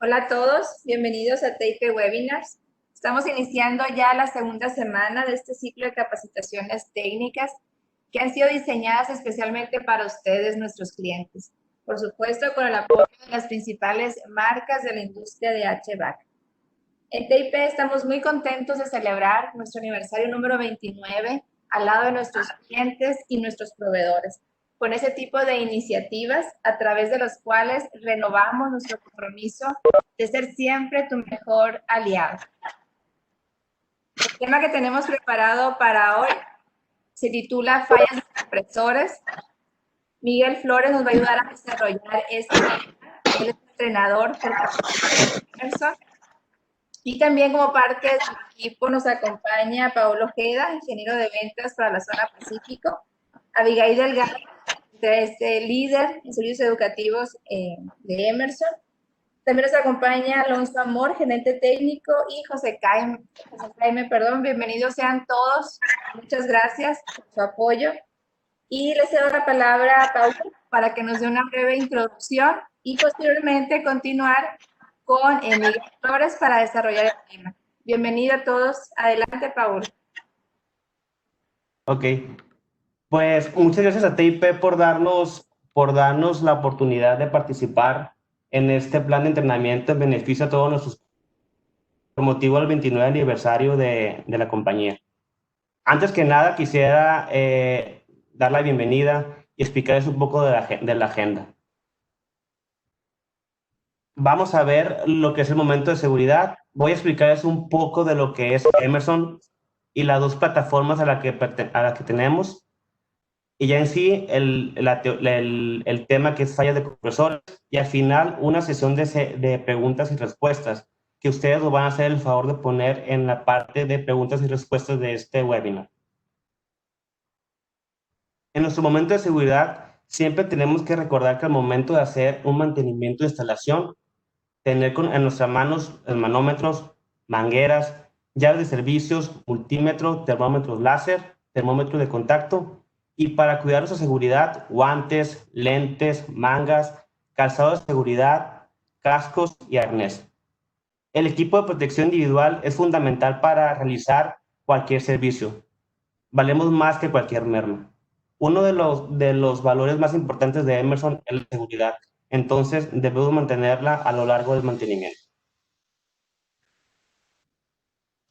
Hola a todos, bienvenidos a TIP Webinars. Estamos iniciando ya la segunda semana de este ciclo de capacitaciones técnicas que han sido diseñadas especialmente para ustedes, nuestros clientes. Por supuesto, con el apoyo de las principales marcas de la industria de HVAC. En TIP estamos muy contentos de celebrar nuestro aniversario número 29 al lado de nuestros clientes y nuestros proveedores, con ese tipo de iniciativas a través de los cuales renovamos nuestro compromiso de ser siempre tu mejor aliado. El tema que tenemos preparado para hoy se titula Fallas de compresores. Miguel Flores nos va a ayudar a desarrollar este tema. Él es entrenador por Emerson. Y también como parte del equipo nos acompaña Paolo Ojeda, ingeniero de ventas para la zona Pacífico, Abigail Delgado, líder en servicios educativos de Emerson. También nos acompaña Alonso Amor, gerente técnico, y José Jaime, bienvenidos sean todos. Muchas gracias por su apoyo. Y les cedo la palabra a Paolo para que nos dé una breve introducción y posteriormente continuar con Miguel Flores para desarrollar el tema. Bienvenido a todos. Adelante, Paolo. Ok, pues muchas gracias a TIP por darnos la oportunidad de participar en este plan de entrenamiento en beneficio a todos nuestros, con motivo del 29 aniversario de la compañía. Antes que nada, quisiera dar la bienvenida y explicarles un poco de la agenda. Vamos a ver lo que es el momento de seguridad. Voy a explicarles un poco de lo que es Emerson y las dos plataformas a la que tenemos. Y ya en sí, el tema que es fallas de compresores. Y al final, una sesión de preguntas y respuestas que ustedes nos van a hacer el favor de poner en la parte de preguntas y respuestas de este webinar. En nuestro momento de seguridad, siempre tenemos que recordar que al momento de hacer un mantenimiento de instalación, tener en nuestras manos manómetros, mangueras, llaves de servicios, multímetro, termómetros láser, termómetro de contacto, y para cuidar nuestra seguridad, guantes, lentes, mangas, calzado de seguridad, cascos y arnés. El equipo de protección individual es fundamental para realizar cualquier servicio. Valemos más que cualquier merma. Uno de los valores más importantes de Emerson es la seguridad. Entonces, debemos mantenerla a lo largo del mantenimiento.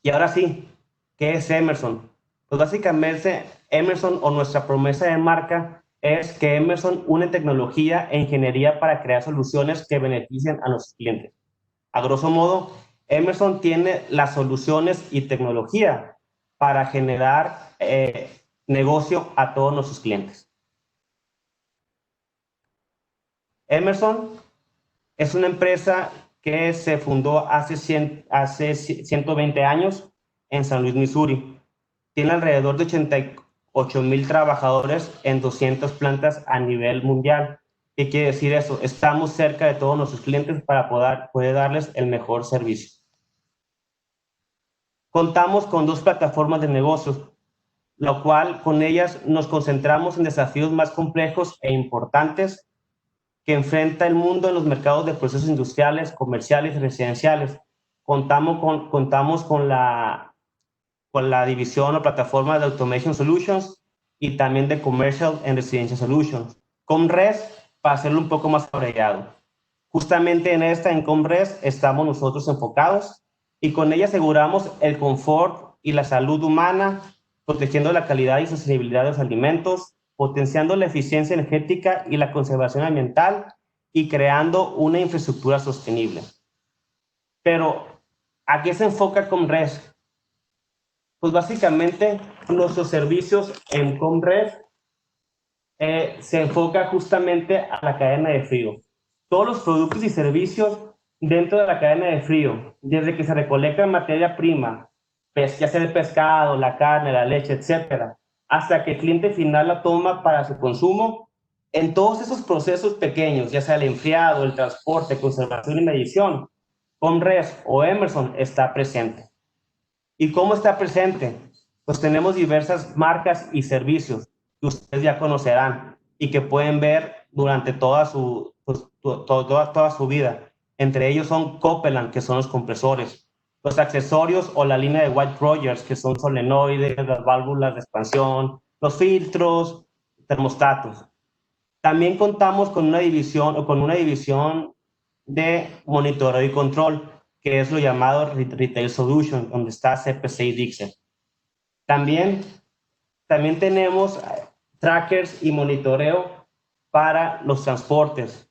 Y ahora sí, ¿qué es Emerson? Pues básicamente, Emerson, o nuestra promesa de marca, es que Emerson une tecnología e ingeniería para crear soluciones que beneficien a nuestros clientes. A grosso modo, Emerson tiene las soluciones y tecnología para generar negocio a todos nuestros clientes. Emerson es una empresa que se fundó hace 120 años en San Luis, Missouri. Tiene alrededor de 88,000 trabajadores en 200 plantas a nivel mundial. ¿Qué quiere decir eso? Estamos cerca de todos nuestros clientes para poder darles el mejor servicio. Contamos con dos plataformas de negocios, lo cual con ellas nos concentramos en desafíos más complejos e importantes que enfrenta el mundo en los mercados de procesos industriales, comerciales y residenciales. Contamos con la división o plataforma de Automation Solutions y también de Commercial and Residential Solutions. Comres, para hacerlo un poco más abreviado. Justamente en Comres estamos nosotros enfocados, y con ella aseguramos el confort y la salud humana, protegiendo la calidad y sostenibilidad de los alimentos, potenciando la eficiencia energética y la conservación ambiental, y creando una infraestructura sostenible. Pero, ¿a qué se enfoca Comres? Pues básicamente nuestros servicios en Comres se enfoca justamente a la cadena de frío. Todos los productos y servicios dentro de la cadena de frío, desde que se recolecta materia prima, ya sea el pescado, la carne, la leche, etcétera, hasta que el cliente final la toma para su consumo. En todos esos procesos pequeños, ya sea el enfriado, el transporte, conservación y medición, Comres o Emerson está presente. ¿Y cómo está presente? Pues tenemos diversas marcas y servicios que ustedes ya conocerán y que pueden ver durante toda su vida. Entre ellos son Copeland, que son los compresores, los accesorios o la línea de White Rogers, que son solenoides, las válvulas de expansión, los filtros, termostatos. También contamos con una división de monitoreo y control, que es lo llamado Retail Solution, donde está CPC y Dixon. También tenemos trackers y monitoreo para los transportes.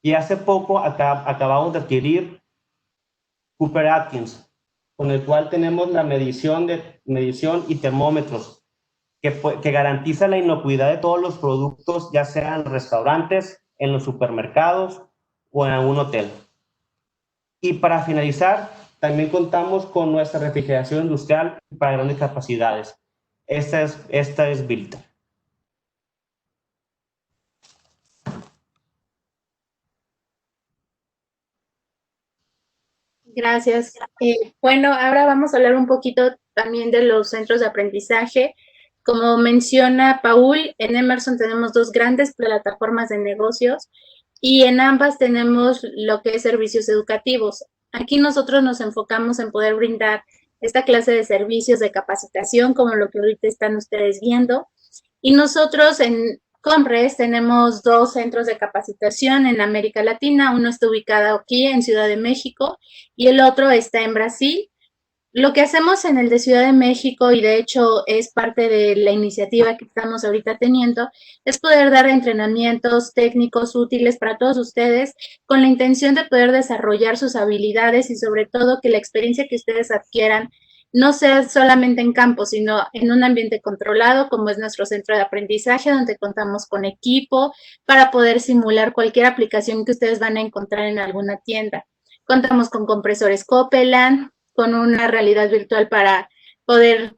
Y hace poco acabamos de adquirir Cooper Atkins, con el cual tenemos la medición y termómetros que garantiza la inocuidad de todos los productos, ya sean en restaurantes, en los supermercados o en algún hotel. Y para finalizar, también contamos con nuestra refrigeración industrial para grandes capacidades. Esta es Vilter. Gracias. Bueno, ahora vamos a hablar un poquito también de los centros de aprendizaje. Como menciona Paul, en Emerson tenemos 2 grandes plataformas de negocios y en ambas tenemos lo que es servicios educativos. Aquí nosotros nos enfocamos en poder brindar esta clase de servicios de capacitación, como lo que ahorita están ustedes viendo. Y nosotros en Comres tenemos 2 centros de capacitación en América Latina. Uno está ubicado aquí en Ciudad de México y el otro está en Brasil. Lo que hacemos en el de Ciudad de México, y de hecho es parte de la iniciativa que estamos ahorita teniendo, es poder dar entrenamientos técnicos útiles para todos ustedes con la intención de poder desarrollar sus habilidades y sobre todo que la experiencia que ustedes adquieran no sea solamente en campo, sino en un ambiente controlado, como es nuestro centro de aprendizaje, donde contamos con equipo para poder simular cualquier aplicación que ustedes van a encontrar en alguna tienda. Contamos con compresores Copeland, con una realidad virtual para poder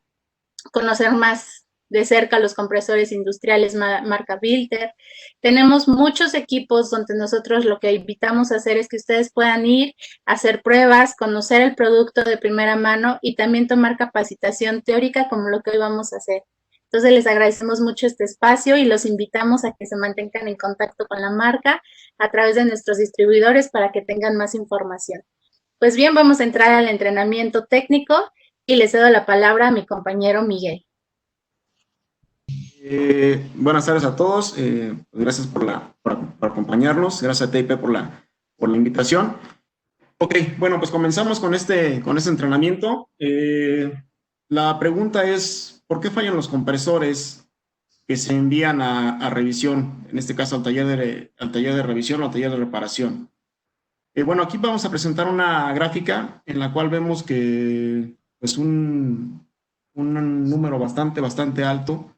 conocer más de cerca los compresores industriales marca Vilter. Tenemos muchos equipos donde nosotros lo que invitamos a hacer es que ustedes puedan ir a hacer pruebas, conocer el producto de primera mano y también tomar capacitación teórica como lo que hoy vamos a hacer. Entonces les agradecemos mucho este espacio y los invitamos a que se mantengan en contacto con la marca a través de nuestros distribuidores para que tengan más información. Pues bien, vamos a entrar al entrenamiento técnico y le cedo la palabra a mi compañero Miguel. Buenas tardes a todos, gracias por acompañarnos, gracias a TIP por la invitación. Ok, bueno, pues comenzamos con este entrenamiento. La pregunta es, ¿por qué fallan los compresores que se envían a revisión? En este caso al taller de revisión o al taller de reparación. Bueno, aquí vamos a presentar una gráfica en la cual vemos que pues un número bastante alto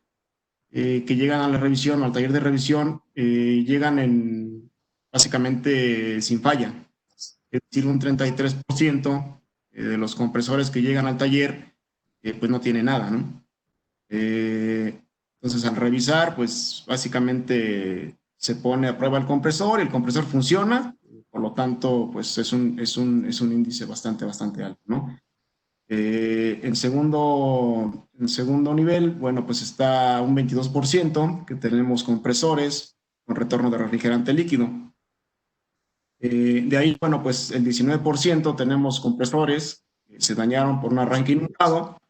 que llegan a la revisión o al taller de revisión, llegan básicamente sin falla. Es decir, un 33% de los compresores que llegan al taller, pues no tiene nada, ¿no? Entonces, al revisar, pues básicamente se pone a prueba el compresor, y el compresor funciona, por lo tanto, pues es un índice bastante alto, ¿no? En segundo nivel, bueno, pues está un 22% que tenemos compresores con retorno de refrigerante líquido. De ahí, bueno, pues el 19% tenemos compresores que se dañaron por un arranque inundado.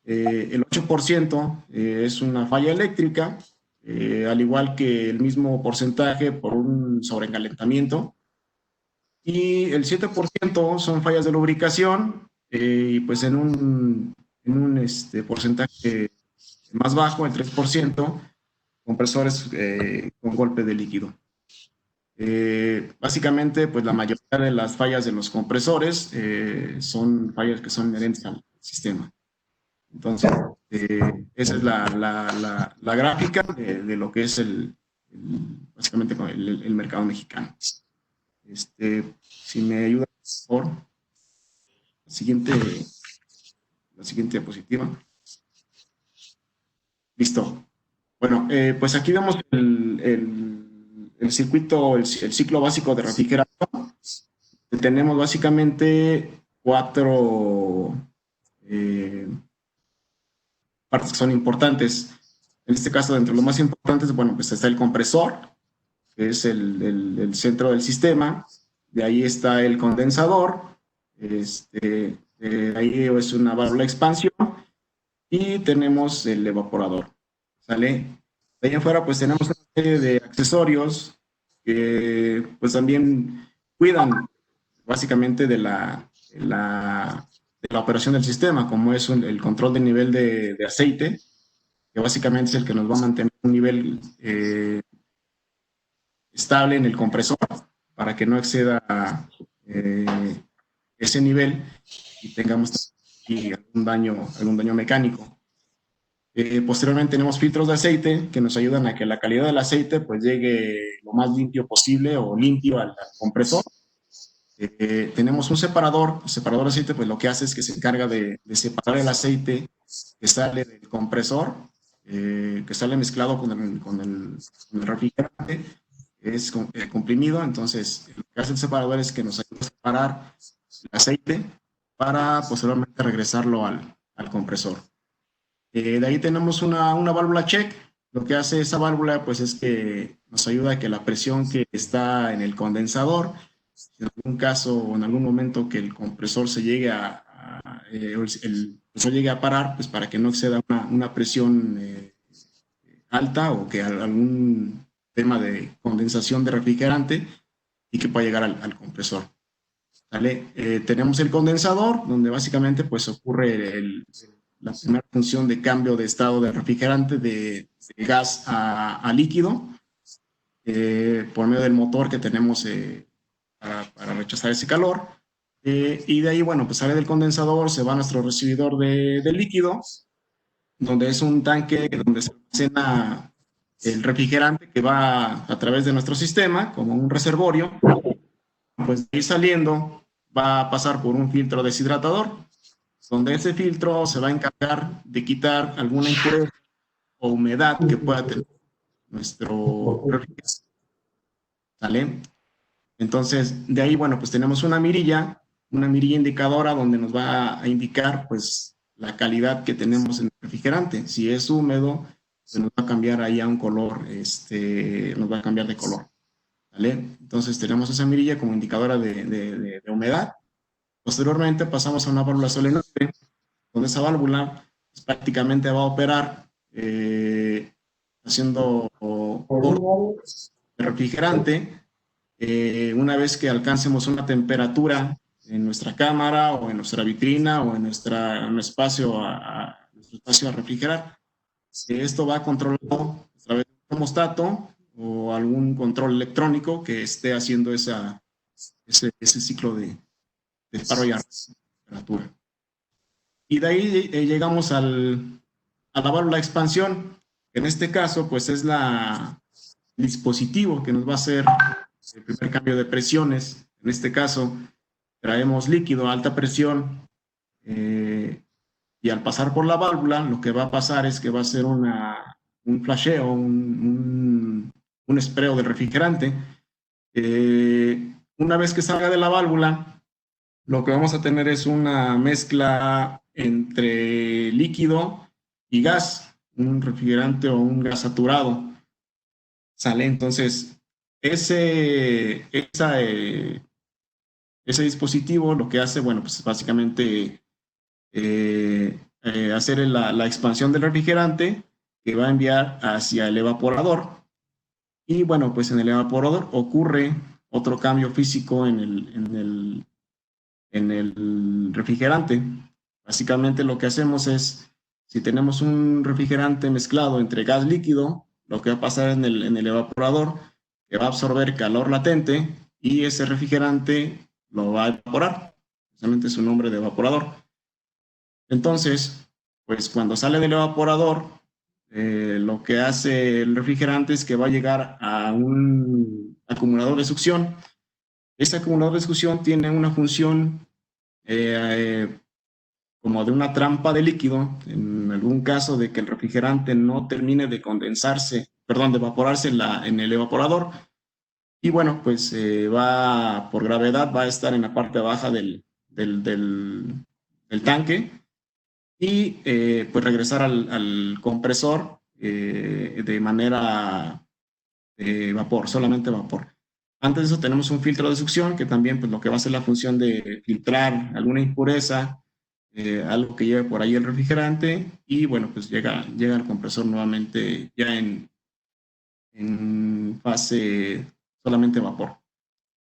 El 8% es una falla eléctrica, al igual que el mismo porcentaje por un sobrecalentamiento. Y el 7% son fallas de lubricación, y pues en un porcentaje más bajo, el 3%, compresores con golpe de líquido. Básicamente, pues la mayoría de las fallas de los compresores son fallas que son inherentes al sistema. Entonces, esa es la gráfica de lo que es básicamente el mercado mexicano. Si me ayuda, por favor. La siguiente diapositiva. Listo. Bueno, pues aquí vemos el circuito, el ciclo básico de refrigeración. Tenemos básicamente 4 partes que son importantes. En este caso, dentro de lo más importantes, bueno, pues está el compresor, que es el centro del sistema. de ahí está el condensador, ahí es una válvula de expansión, y tenemos el evaporador, ¿sale? De ahí afuera pues tenemos una serie de accesorios que pues también cuidan básicamente de la operación del sistema, como es el control del nivel de aceite, que básicamente es el que nos va a mantener un nivel estable en el compresor para que no exceda ese nivel y tengamos algún daño mecánico. Posteriormente tenemos filtros de aceite que nos ayudan a que la calidad del aceite pues llegue lo más limpio posible o limpio al compresor. Tenemos un separador. El separador de aceite pues lo que hace es que se encarga de separar el aceite que sale del compresor, que sale mezclado con el refrigerante, es comprimido. Entonces lo que hace el separador es que nos ayuda a separar el aceite para posteriormente regresarlo al compresor. De ahí tenemos una válvula check. Lo que hace esa válvula pues es que nos ayuda a que la presión que está en el condensador, en algún caso o en algún momento que el compresor se llegue el compresor llegue a parar, pues para que no exceda una presión alta o que algún tema de condensación de refrigerante y que pueda llegar al compresor. ¿Vale? Tenemos el condensador, donde básicamente pues ocurre la primera función de cambio de estado de refrigerante de gas a líquido por medio del motor que tenemos para rechazar ese calor. Y de ahí, bueno, pues sale del condensador, se va a nuestro recibidor de líquido, donde es un tanque donde se almacena el refrigerante que va a través de nuestro sistema, como un reservorio. Pues de ahí saliendo va a pasar por un filtro deshidratador, donde ese filtro se va a encargar de quitar alguna impureza o humedad que pueda tener nuestro refrigerante. ¿Sale? Entonces, de ahí, bueno, pues tenemos una mirilla indicadora donde nos va a indicar, pues, la calidad que tenemos en el refrigerante. Si es húmedo, se nos va a cambiar ahí a un color, nos va a cambiar de color. ¿Vale? Entonces, tenemos esa mirilla como indicadora de humedad. Posteriormente, pasamos a una válvula solenoide, donde esa válvula pues, prácticamente va a operar haciendo el refrigerante. Una vez que alcancemos una temperatura en nuestra cámara o en nuestra vitrina o en nuestro espacio a refrigerar, esto va controlado a través de un termostato o algún control electrónico que esté haciendo ese ciclo de desarrollar temperatura. Y de ahí llegamos a la válvula de expansión, que en este caso pues es el dispositivo que nos va a hacer el primer cambio de presiones. En este caso traemos líquido a alta presión y al pasar por la válvula lo que va a pasar es que va a ser un flasheo, un spreo del refrigerante. Una vez que salga de la válvula, lo que vamos a tener es una mezcla entre líquido y gas, un refrigerante o un gas saturado. ¿Sale? Entonces, ese dispositivo lo que hace, bueno, pues básicamente hacer la expansión del refrigerante que va a enviar hacia el evaporador. Y bueno, pues en el evaporador ocurre otro cambio físico en el refrigerante. Básicamente lo que hacemos es, si tenemos un refrigerante mezclado entre gas líquido, lo que va a pasar en el evaporador, que va a absorber calor latente y ese refrigerante lo va a evaporar. Precisamente su nombre de evaporador. Entonces, pues cuando sale del evaporador, lo que hace el refrigerante es que va a llegar a un acumulador de succión. Ese acumulador de succión tiene una función como de una trampa de líquido, en algún caso de que el refrigerante no termine de condensarse, perdón, de evaporarse en el evaporador. Y bueno, pues por gravedad va a estar en la parte baja del tanque y pues regresar al compresor de manera de vapor, solamente vapor. Antes de eso tenemos un filtro de succión que también pues, lo que va a hacer la función de filtrar alguna impureza, algo que lleve por ahí el refrigerante, y bueno, pues llega al compresor nuevamente ya en fase solamente vapor.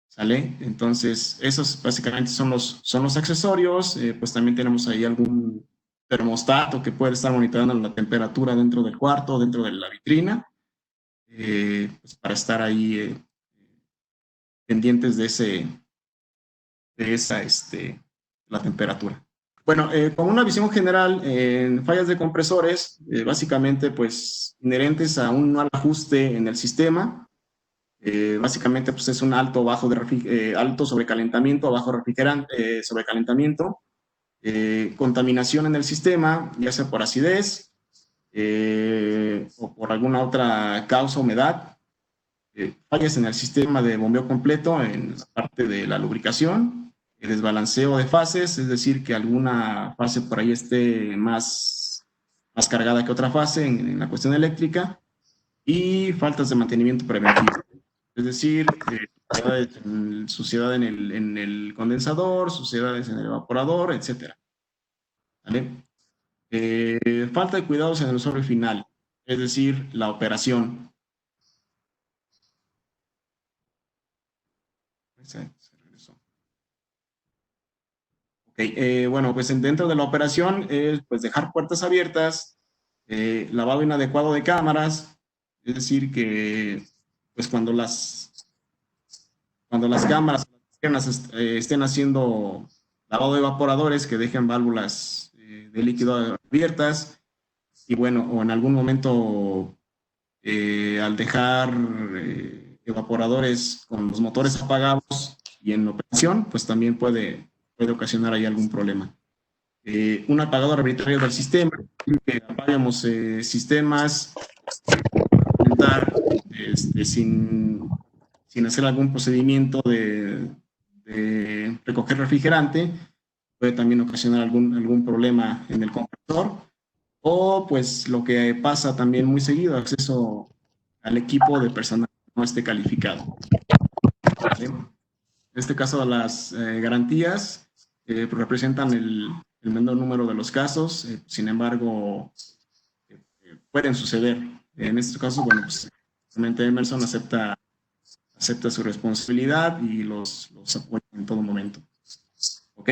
¿Sale? Entonces, esos básicamente son los accesorios. Pues también tenemos ahí algún termostato que puede estar monitoreando la temperatura dentro del cuarto, dentro de la vitrina, pues para estar ahí pendientes de la temperatura. Bueno, con una visión general, en fallas de compresores, básicamente pues inherentes a un mal ajuste en el sistema. Básicamente pues es un alto sobrecalentamiento, bajo refrigerante, sobrecalentamiento, contaminación en el sistema, ya sea por acidez o por alguna otra causa, humedad, fallas en el sistema de bombeo completo en la parte de la lubricación, el desbalanceo de fases, es decir, que alguna fase por ahí esté más cargada que otra fase en la cuestión eléctrica, y faltas de mantenimiento preventivo. Es decir, suciedad en el condensador, suciedades en el evaporador, etc. ¿Vale? Falta de cuidados en el usuario final, es decir, la operación. Se regresó. Okay, bueno, pues dentro de la operación es pues dejar puertas abiertas, lavado inadecuado de cámaras, es decir, que pues cuando las cámaras estén haciendo lavado de evaporadores, que dejen válvulas de líquido abiertas, y bueno, o en algún momento al dejar evaporadores con los motores apagados y en operación, pues también puede ocasionar ahí algún problema. Un apagado arbitrario del sistema, que apagamos sistemas, sin hacer algún procedimiento de recoger refrigerante, puede también ocasionar algún problema en el compresor, o pues lo que pasa también muy seguido, acceso al equipo de personal que no esté calificado. ¿Vale? En este caso, las garantías representan el menor número de los casos, sin embargo, pueden suceder. En estos casos, bueno, pues realmente Emerson acepta su responsabilidad y los apoya en todo momento. ¿Ok?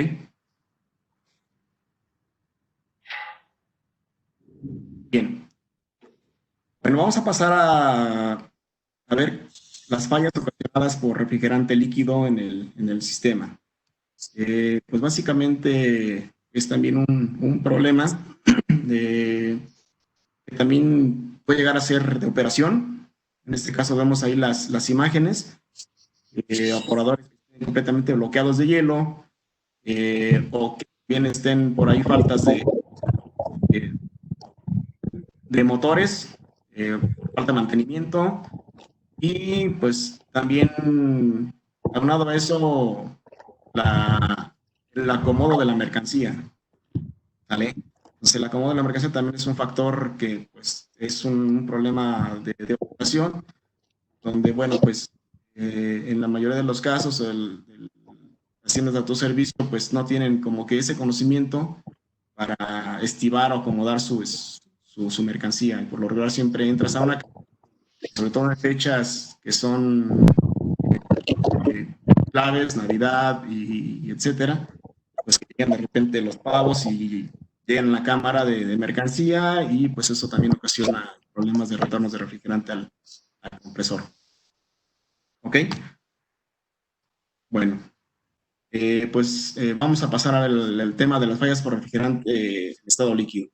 Bien. Bueno, vamos a pasar a ver las fallas ocasionadas por refrigerante líquido en el sistema. Pues básicamente es también un problema que también puede llegar a ser de operación. En este caso vemos ahí las imágenes, evaporadores completamente bloqueados de hielo, o que bien estén por ahí faltas de motores, falta de mantenimiento, y pues también aunado a eso el acomodo de la mercancía. ¿Vale? Entonces el acomodo de la mercancía también es un factor que pues es un problema de operación, donde bueno pues en la mayoría de los casos las tiendas de autoservicio pues no tienen como que ese conocimiento para estivar o acomodar su mercancía, y por lo regular siempre entras a una, sobre todo en fechas que son claves, Navidad y etcétera, pues que llegan de repente los pavos y llegan a la cámara de mercancía, y pues eso también ocasiona problemas de retornos de refrigerante al compresor. ¿Ok? Bueno, pues vamos a pasar al tema de las fallas por refrigerante en estado líquido.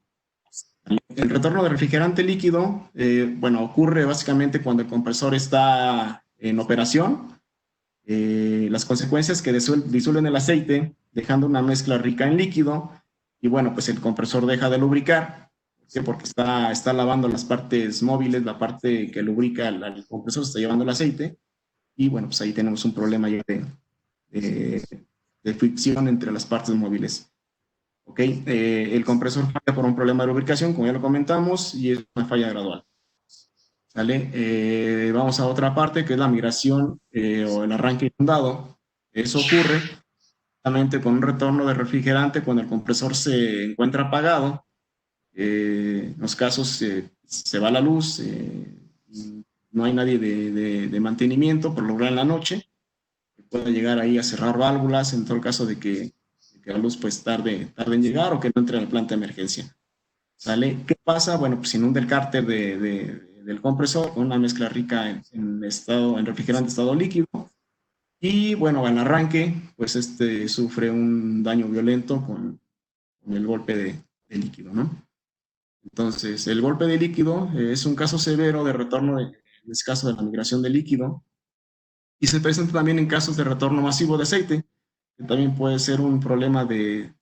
El retorno de refrigerante líquido, bueno, ocurre básicamente cuando el compresor está en operación. Las consecuencias que disuelven el aceite, dejando una mezcla rica en líquido, y bueno, pues el compresor deja de lubricar. ¿Por qué? Porque está lavando las partes móviles, la parte que lubrica al compresor está llevando el aceite, y bueno, pues ahí tenemos un problema ya de fricción entre las partes móviles. ¿Ok? El compresor falla por un problema de lubricación, como ya lo comentamos, y es una falla gradual. ¿Sale? Vamos a otra parte, que es la migración o el arranque inundado. Eso ocurre justamente con un retorno de refrigerante cuando el compresor se encuentra apagado. En los casos se va la luz, no hay nadie de mantenimiento, por lo general en la noche, puede llegar ahí a cerrar válvulas en todo el caso de que la luz pues tarde en llegar o que no entre en la planta de emergencia. ¿Sale? ¿Qué pasa? Bueno, pues inunda el cárter del compresor con una mezcla rica en refrigerante estado líquido. Y bueno, al arranque, pues sufre un daño violento con el golpe de líquido, ¿no? Entonces, el golpe de líquido es un caso severo de retorno, en este caso de la migración de líquido, y se presenta también en casos de retorno masivo de aceite, que también puede ser un problema de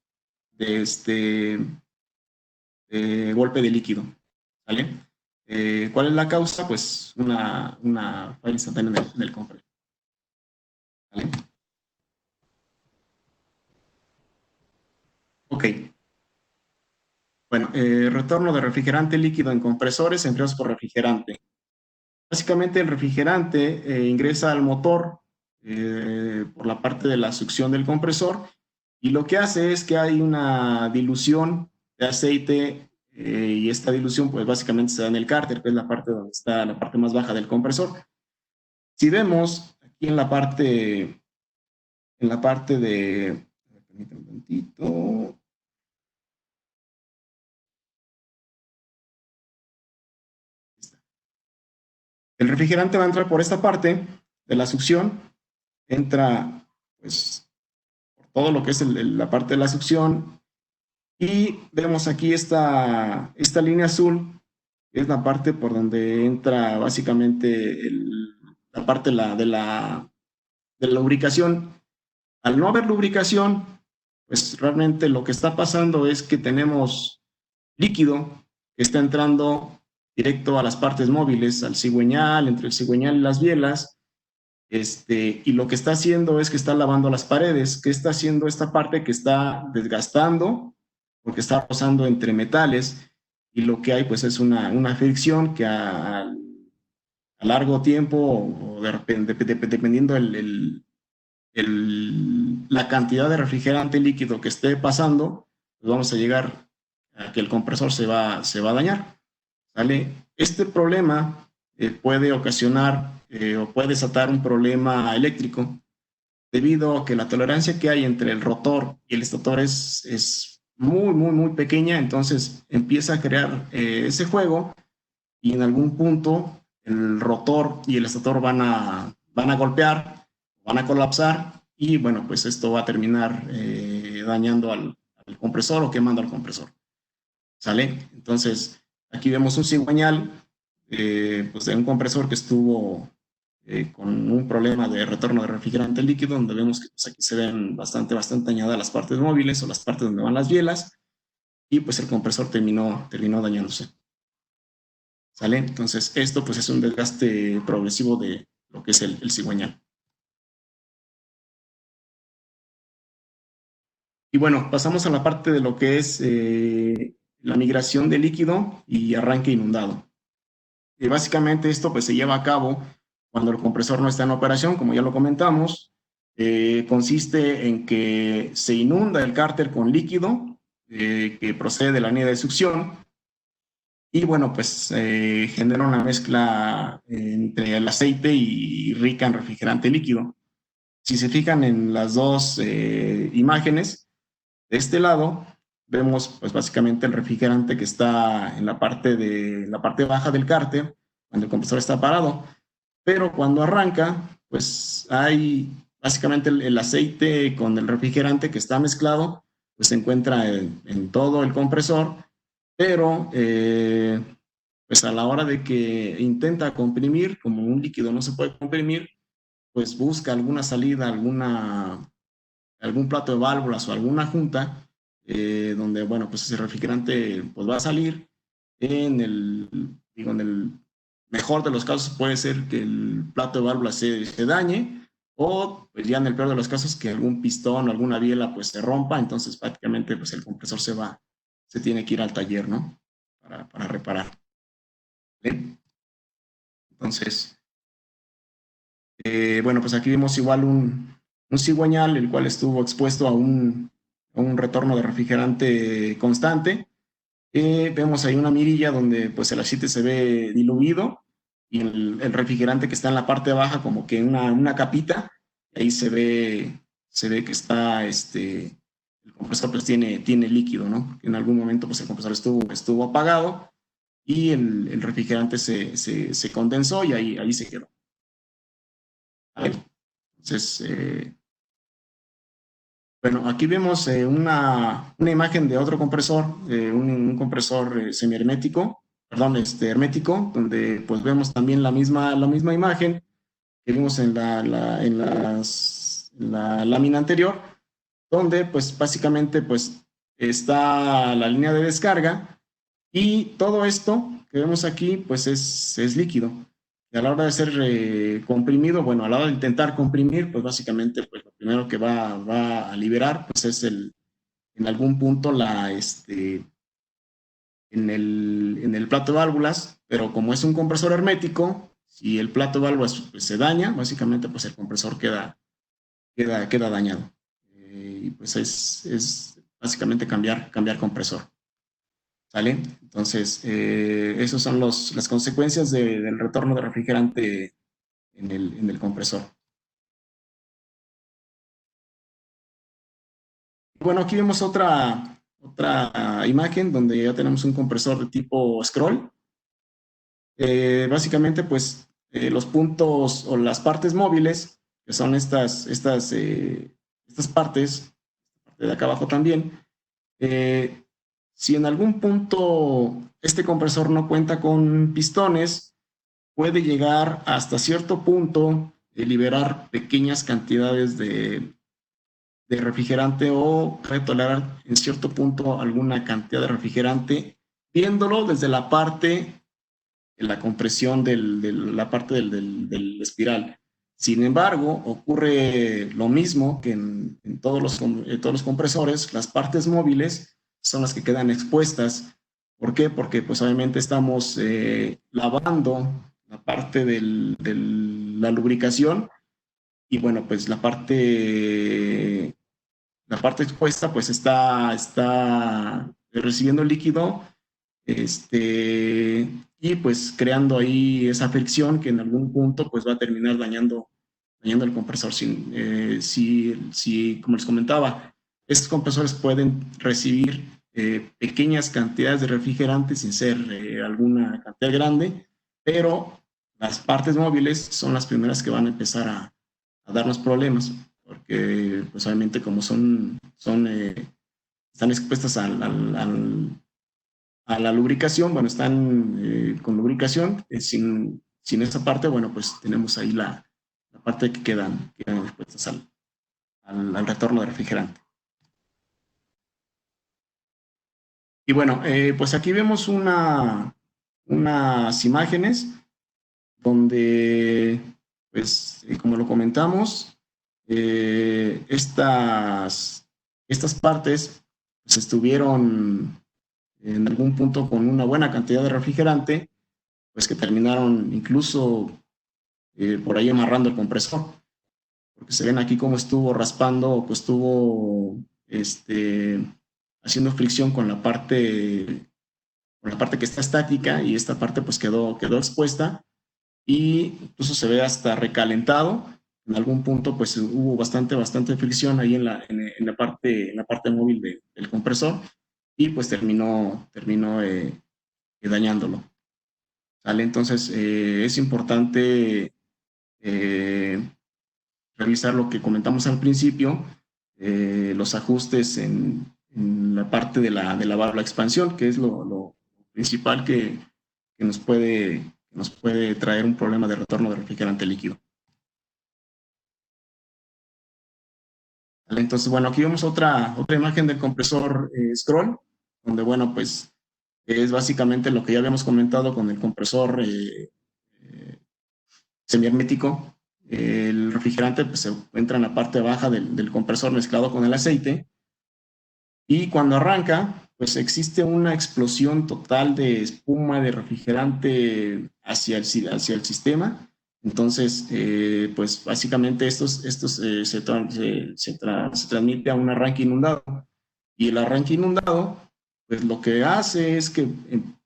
golpe de líquido. ¿Vale? ¿Cuál es la causa? Pues una falla instantánea del compresor. ¿Vale? Ok. Bueno, retorno de refrigerante líquido en compresores enfriados por refrigerante. Básicamente el refrigerante ingresa al motor por la parte de la succión del compresor y lo que hace es que hay una dilución de aceite y esta dilución pues básicamente se da en el cárter, que es la parte donde está la parte más baja del compresor. Si vemos aquí en la parte de, permítanme un momentito. El refrigerante va a entrar por esta parte de la succión, entra pues por todo lo que es la parte de la succión y vemos aquí esta línea azul, que es la parte por donde entra básicamente la parte de la lubricación. Al no haber lubricación, pues realmente lo que está pasando es que tenemos líquido que está entrando directo a las partes móviles, al cigüeñal, entre el cigüeñal y las bielas, y lo que está haciendo es que está lavando las paredes. ¿Qué está haciendo esta parte? Que está desgastando, porque está rozando entre metales, y lo que hay pues es una fricción que a largo tiempo, o dependiendo la cantidad de refrigerante líquido que esté pasando, pues vamos a llegar a que el compresor se va a dañar. ¿Sale? Este problema puede ocasionar o puede desatar un problema eléctrico debido a que la tolerancia que hay entre el rotor y el estator es muy pequeña, entonces empieza a crear ese juego y en algún punto el rotor y el estator van a golpear, van a colapsar y bueno, pues esto va a terminar dañando al compresor o quemando al compresor. ¿Sale? Entonces, aquí vemos un cigüeñal pues de un compresor que estuvo con un problema de retorno de refrigerante líquido, donde vemos que pues, aquí se ven bastante dañadas las partes móviles o las partes donde van las bielas, y pues el compresor terminó dañándose. ¿Sale? Entonces, esto pues es un desgaste progresivo de lo que es el cigüeñal. Y bueno, pasamos a la parte de lo que es la migración de líquido y arranque inundado. Básicamente esto pues se lleva a cabo cuando el compresor no está en operación, como ya lo comentamos. Consiste en que se inunda el cárter con líquido que procede de la línea de succión y bueno, pues genera una mezcla entre el aceite y rica en refrigerante líquido. Si se fijan en las dos imágenes, de este lado vemos pues básicamente el refrigerante que está en la parte baja del cárter cuando el compresor está parado, pero cuando arranca pues hay básicamente el aceite con el refrigerante que está mezclado, pues se encuentra en todo el compresor, pero pues a la hora de que intenta comprimir, como un líquido no se puede comprimir, pues busca alguna salida, algún plato de válvulas o alguna junta donde, bueno, pues ese refrigerante pues va a salir. En el mejor de los casos puede ser que el plato de válvulas se dañe, o pues ya en el peor de los casos que algún pistón o alguna biela pues se rompa, entonces prácticamente pues el compresor se tiene que ir al taller, ¿no? Para reparar. ¿Bien? Entonces, bueno, pues aquí vemos igual un cigüeñal, el cual estuvo expuesto a un retorno de refrigerante constante. Vemos ahí una mirilla donde pues el aceite se ve diluido y el refrigerante que está en la parte baja como que una capita, ahí se ve que está, el compresor pues tiene líquido, ¿no? En algún momento pues el compresor estuvo apagado y el refrigerante se condensó y ahí se quedó. Entonces, bueno, aquí vemos una imagen de otro compresor, un compresor semihermético, perdón, hermético, donde pues vemos también la misma imagen que vimos en la lámina anterior, donde pues básicamente pues está la línea de descarga y todo esto que vemos aquí pues es líquido. Y a la hora de ser comprimido, bueno, a la hora de intentar comprimir, pues básicamente pues lo primero que va a liberar pues es en algún punto en el plato de válvulas, pero como es un compresor hermético, si el plato de válvulas pues, se daña, básicamente pues el compresor queda dañado. Y pues es básicamente cambiar compresor. ¿Sale? Entonces, esas son las consecuencias del retorno de refrigerante en el compresor. Bueno, aquí vemos otra imagen donde ya tenemos un compresor de tipo scroll. Básicamente, pues, los puntos o las partes móviles, que son estas partes, de acá abajo también, si en algún punto este compresor no cuenta con pistones, puede llegar hasta cierto punto de liberar pequeñas cantidades de refrigerante o tolerar en cierto punto alguna cantidad de refrigerante, viéndolo desde la parte de la compresión de la parte del espiral. Sin embargo, ocurre lo mismo que en todos los compresores, las partes móviles son las que quedan expuestas. ¿Por qué? Porque pues obviamente estamos lavando la parte de la lubricación y bueno, pues la parte expuesta pues está recibiendo líquido y pues creando ahí esa fricción que en algún punto pues va a terminar dañando el compresor. Si como les comentaba, estos compresores pueden recibir pequeñas cantidades de refrigerante sin ser alguna cantidad grande, pero las partes móviles son las primeras que van a empezar a darnos problemas, porque pues obviamente como están expuestas a la lubricación, bueno, están con lubricación, sin esa parte, bueno, pues tenemos ahí la parte que quedan expuestas al retorno de refrigerante. Y bueno, pues aquí vemos unas imágenes donde, pues, como lo comentamos, estas partes pues, estuvieron en algún punto con una buena cantidad de refrigerante, pues que terminaron incluso por ahí amarrando el compresor, porque se ven aquí cómo estuvo raspando o pues estuvo haciendo fricción con la parte que está estática y esta parte pues quedó expuesta y incluso se ve hasta recalentado. En algún punto pues hubo bastante fricción ahí en la parte móvil del compresor y pues terminó dañándolo. ¿Sale? Entonces es importante revisar lo que comentamos al principio, los ajustes en la parte de la válvula expansión, que es lo principal que nos puede traer un problema de retorno de refrigerante líquido. ¿Vale? Entonces, bueno, aquí vemos otra imagen del compresor scroll, donde, bueno, pues es básicamente lo que ya habíamos comentado con el compresor semihermético. El refrigerante pues, se encuentra en la parte baja del compresor mezclado con el aceite y cuando arranca, pues existe una explosión total de espuma, de refrigerante hacia el sistema. Entonces, pues básicamente se transmite a un arranque inundado. Y el arranque inundado, pues lo que hace es que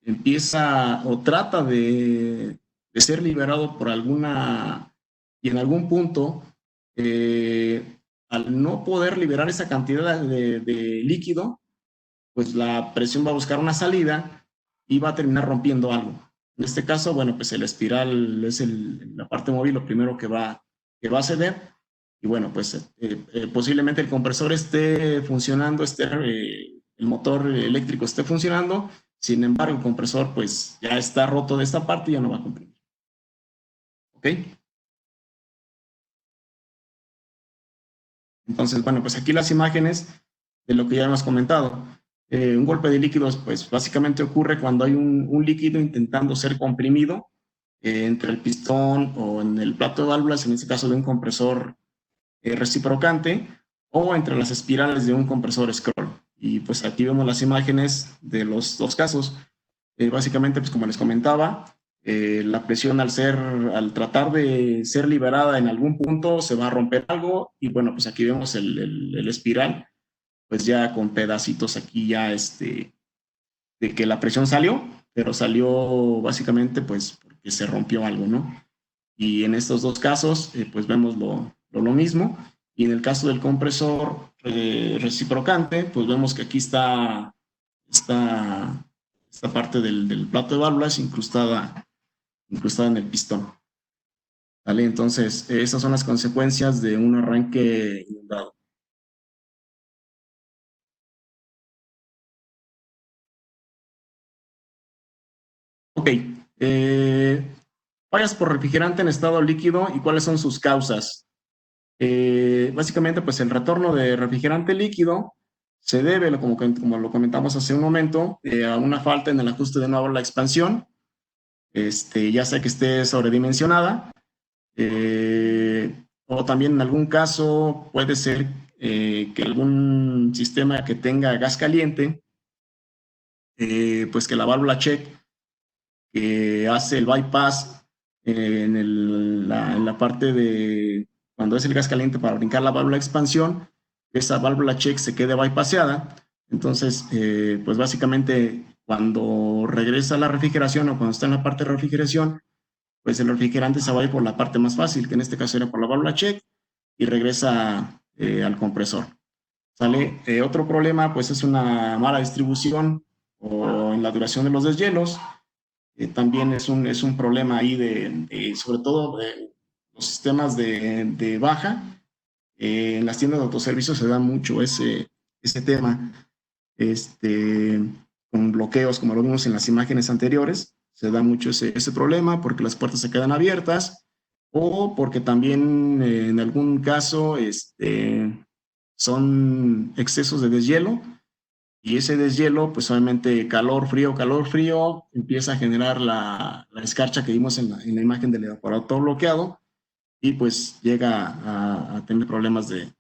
empieza o trata de ser liberado por alguna, y en algún punto, al no poder liberar esa cantidad de líquido, pues la presión va a buscar una salida y va a terminar rompiendo algo. En este caso, bueno, pues el espiral es la parte móvil lo primero que va a ceder. Y bueno, pues posiblemente el compresor esté funcionando, el motor eléctrico esté funcionando. Sin embargo, el compresor pues ya está roto de esta parte y ya no va a comprimir. ¿Ok? Entonces, bueno, pues aquí las imágenes de lo que ya hemos comentado. Un golpe de líquidos, pues básicamente ocurre cuando hay un líquido intentando ser comprimido entre el pistón o en el plato de válvulas, en este caso de un compresor reciprocante, o entre las espirales de un compresor scroll. Y pues aquí vemos las imágenes de los dos casos. Básicamente, pues como les comentaba, la presión al tratar de ser liberada en algún punto se va a romper algo, y bueno, pues aquí vemos el espiral, pues ya con pedacitos aquí ya de que la presión salió, pero salió básicamente pues porque se rompió algo, ¿no? Y en estos dos casos, pues vemos lo mismo. Y en el caso del compresor reciprocante, pues vemos que aquí está esta parte del plato de válvulas incrustada en el pistón. ¿Vale? Entonces, esas son las consecuencias de un arranque inundado. Ok. Fallas por refrigerante en estado líquido y cuáles son sus causas. Básicamente, pues el retorno de refrigerante líquido se debe, como lo comentamos hace un momento, a una falta en el ajuste de una válvula de expansión, ya sea que esté sobredimensionada, o también en algún caso puede ser que algún sistema que tenga gas caliente, pues que la válvula check que hace el bypass en la parte de cuando es el gas caliente para brincar la válvula de expansión, esa válvula check se quede bypasseada. Entonces, pues básicamente cuando regresa la refrigeración o cuando está en la parte de refrigeración, pues el refrigerante se va a ir por la parte más fácil, que en este caso era por la válvula check, y regresa al compresor. ¿Sale? Otro problema, pues es una mala distribución o en la duración de los deshielos. También es un problema ahí sobre todo de los sistemas de baja. En las tiendas de autoservicio se da mucho ese tema, con bloqueos, como lo vimos en las imágenes anteriores. Se da mucho ese problema porque las puertas se quedan abiertas, o porque también en algún caso son excesos de deshielo, y ese deshielo, pues obviamente calor, frío, empieza a generar la escarcha que vimos en la imagen del evaporador bloqueado, y pues llega a tener problemas de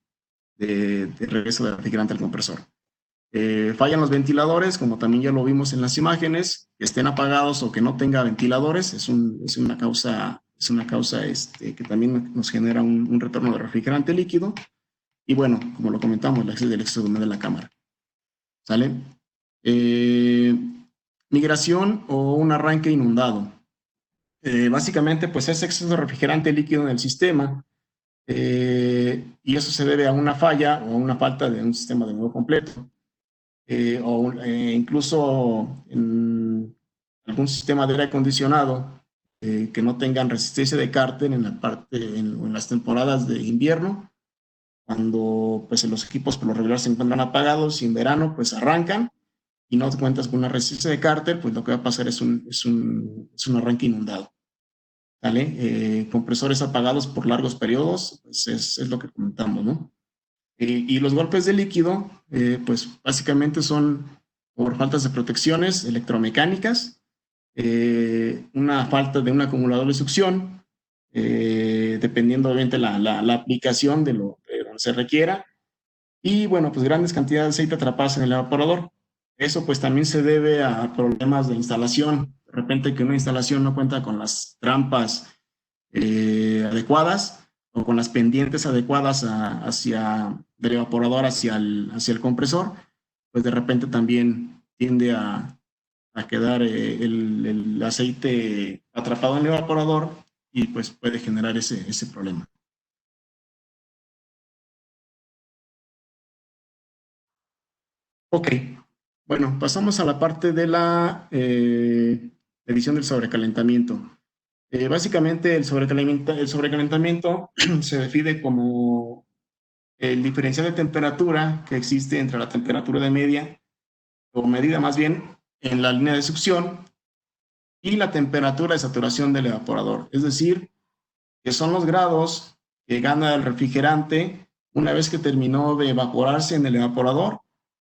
regreso de refrigerante al compresor. Fallan los ventiladores, como también ya lo vimos en las imágenes, que estén apagados o que no tenga ventiladores, es una causa que también nos genera un retorno de refrigerante líquido. Y bueno, como lo comentamos, el exceso de humedad de la cámara. ¿Sale? Migración o un arranque inundado. Básicamente, pues es exceso de refrigerante líquido en el sistema, y eso se debe a una falla o a una falta de un sistema de nuevo completo, o incluso en algún sistema de aire acondicionado que no tengan resistencia de cárter en las temporadas de invierno, cuando pues los equipos por lo regular se encuentran apagados, y en verano pues arrancan y no te cuentas con una resistencia de cárter, pues lo que va a pasar es un arranque inundado. ¿Vale? Compresores apagados por largos periodos, pues es lo que comentamos, ¿no? Y los golpes de líquido, pues básicamente son por faltas de protecciones electromecánicas, una falta de un acumulador de succión, dependiendo obviamente la aplicación de donde se requiera, y bueno, pues grandes cantidades de aceite atrapadas en el evaporador. Eso pues también se debe a problemas de instalación. De repente que una instalación no cuenta con las trampas adecuadas o con las pendientes adecuadas del evaporador hacia el compresor, pues de repente también tiende a quedar el aceite atrapado en el evaporador y pues puede generar ese problema. Ok, bueno, pasamos a la parte de la medición del sobrecalentamiento. Básicamente el sobrecalentamiento se define como el diferencial de temperatura que existe entre la temperatura de media, o medida más bien, en la línea de succión y la temperatura de saturación del evaporador. Es decir, que son los grados que gana el refrigerante una vez que terminó de evaporarse en el evaporador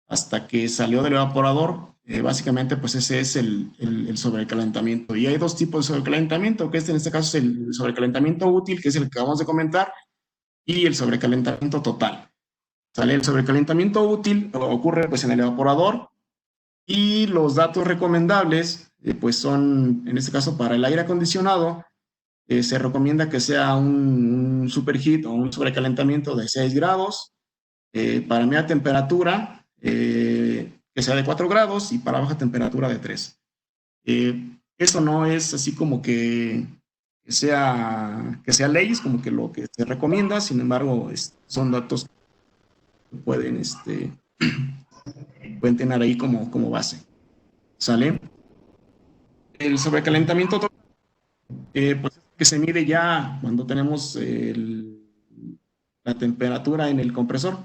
hasta que salió del evaporador. Básicamente, pues ese es el sobrecalentamiento. Y hay dos tipos de sobrecalentamiento, que en este caso es el sobrecalentamiento útil, que es el que acabamos de comentar, y el sobrecalentamiento total. ¿Sale? El sobrecalentamiento útil ocurre pues en el evaporador, y los datos recomendables pues son, en este caso para el aire acondicionado, se recomienda que sea un superheat o un sobrecalentamiento de 6 grados, para media temperatura, que sea de 4 grados, y para baja temperatura de 3. Eso no es así como que sea ley, es como que lo que se recomienda. Sin embargo, son datos que pueden tener ahí como base. ¿Sale? El sobrecalentamiento total, pues que se mide ya cuando tenemos la temperatura en el compresor.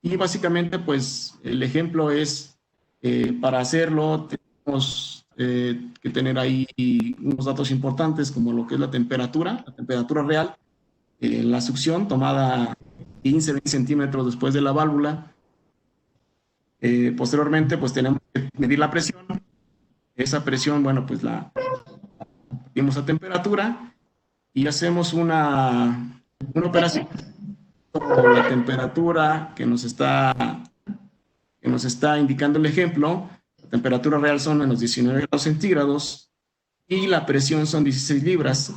Y básicamente, pues, el ejemplo es, para hacerlo, tenemos que tener ahí unos datos importantes, como lo que es la temperatura real, la succión tomada 15-20 centímetros después de la válvula. Posteriormente, pues, tenemos que medir la presión. Esa presión, bueno, pues, la medimos a temperatura y hacemos una operación con la temperatura que nos está indicando el ejemplo. La temperatura real son menos 19 grados centígrados y la presión son 16 libras.